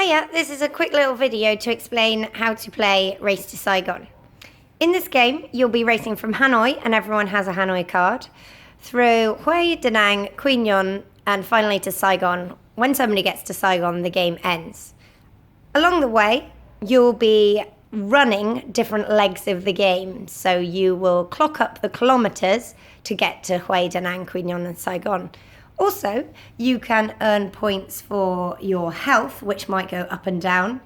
Hiya, this is a quick little video to explain how to play Race to Saigon. In this game, you'll be racing from Hanoi, and everyone has a Hanoi card, through Hue, Da Nang, Quy Nhon, and finally to Saigon. When somebody gets to Saigon, the game ends. Along the way, you'll be running different legs of the game, so you will clock up the kilometres to get to Hue, Da Nang, Quy Nhon, and Saigon. Also, you can earn points for your health, which might go up and down,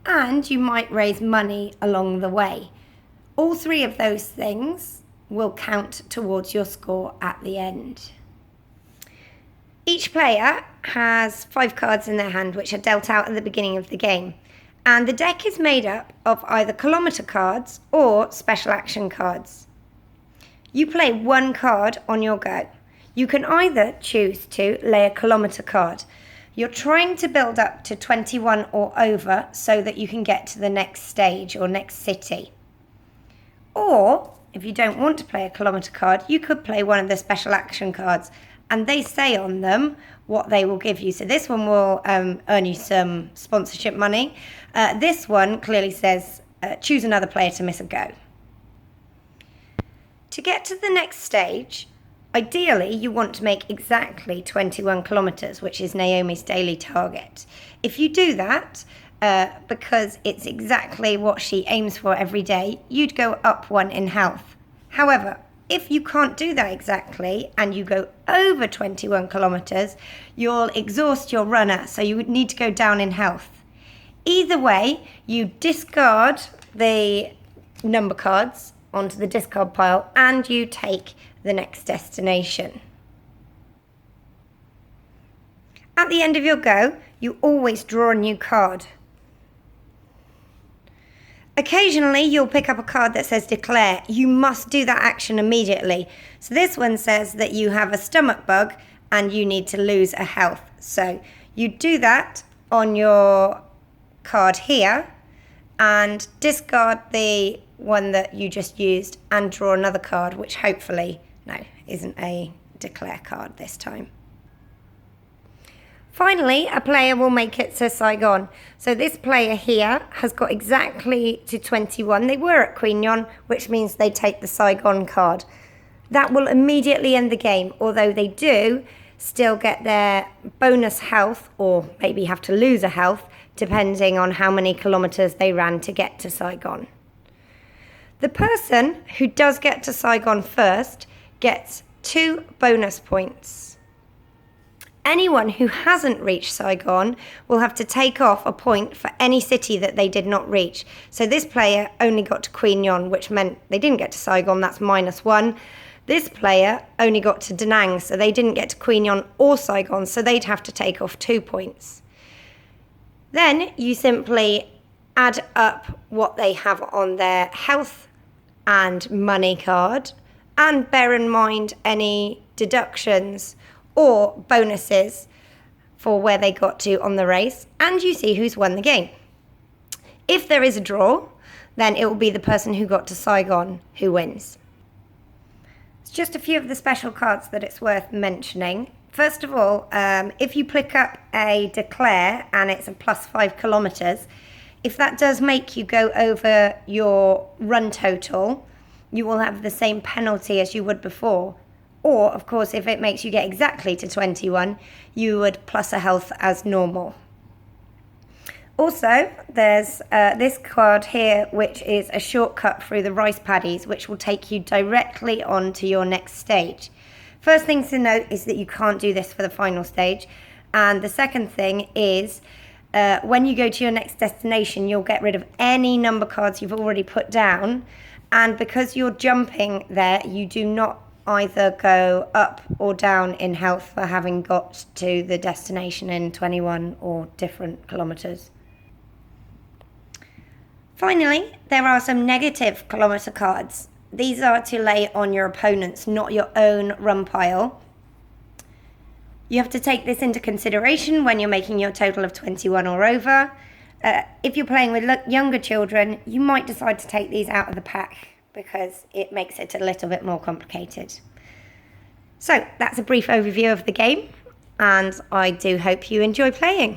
and you might raise money along the way. All three of those things will count towards your score at the end. Each player has 5 cards in their hand, which are dealt out at the beginning of the game. And the deck is made up of either kilometre cards or special action cards. You play 1 card on your go. You can either choose to lay a kilometre card. You're trying to build up to 21 or over so that you can get to the next stage or next city. Or, if you don't want to play a kilometre card, you could play one of the special action cards, and they say on them what they will give you. So this one will earn you some sponsorship money. This one clearly says, choose another player to miss a go. To get to the next stage, ideally, you want to make exactly 21 kilometres, which is Naomi's daily target. If you do that, because it's exactly what she aims for every day, you'd go up 1 in health. However, if you can't do that exactly and you go over 21 kilometres, you'll exhaust your runner, so you would need to go down in health. Either way, you discard the number cards onto the discard pile and you take the next destination. At the end of your go, you always draw a new card. Occasionally, you'll pick up a card that says declare. You must do that action immediately. So this one says that you have a stomach bug and you need to lose a health. So you do that on your card here and discard the one that you just used and draw another card, which hopefully isn't a declare card this time. Finally, a player will make it to Saigon. So this player here has got exactly to 21. They were at Quy Nhon, which means they take the Saigon card. That will immediately end the game, although they do still get their bonus health, or maybe have to lose a health, depending on how many kilometres they ran to get to Saigon. The person who does get to Saigon first gets 2 bonus points. Anyone who hasn't reached Saigon will have to take off a point for any city that they did not reach. So this player only got to Quy Nhon, which meant they didn't get to Saigon, that's -1. This player only got to Da Nang, so they didn't get to Quy Nhon or Saigon, so they'd have to take off 2 points. Then you simply add up what they have on their health and money card, and bear in mind any deductions or bonuses for where they got to on the race, and you see who's won the game. If there is a draw, then it will be the person who got to Saigon who wins. It's just a few of the special cards that it's worth mentioning. First of all, if you pick up a declare and it's a +5 kilometres, if that does make you go over your run total, you will have the same penalty as you would before. Or, of course, if it makes you get exactly to 21, you would plus a health as normal. Also, there's this card here, which is a shortcut through the rice paddies, which will take you directly on to your next stage. First thing to note is that you can't do this for the final stage. And the second thing is, when you go to your next destination, you'll get rid of any number cards you've already put down. And because you're jumping there, you do not either go up or down in health for having got to the destination in 21 or different kilometres. Finally, there are some negative kilometre cards. These are to lay on your opponents, not your own run pile. You have to take this into consideration when you're making your total of 21 or over. If you're playing with younger children, you might decide to take these out of the pack because it makes it a little bit more complicated. So that's a brief overview of the game, and I do hope you enjoy playing.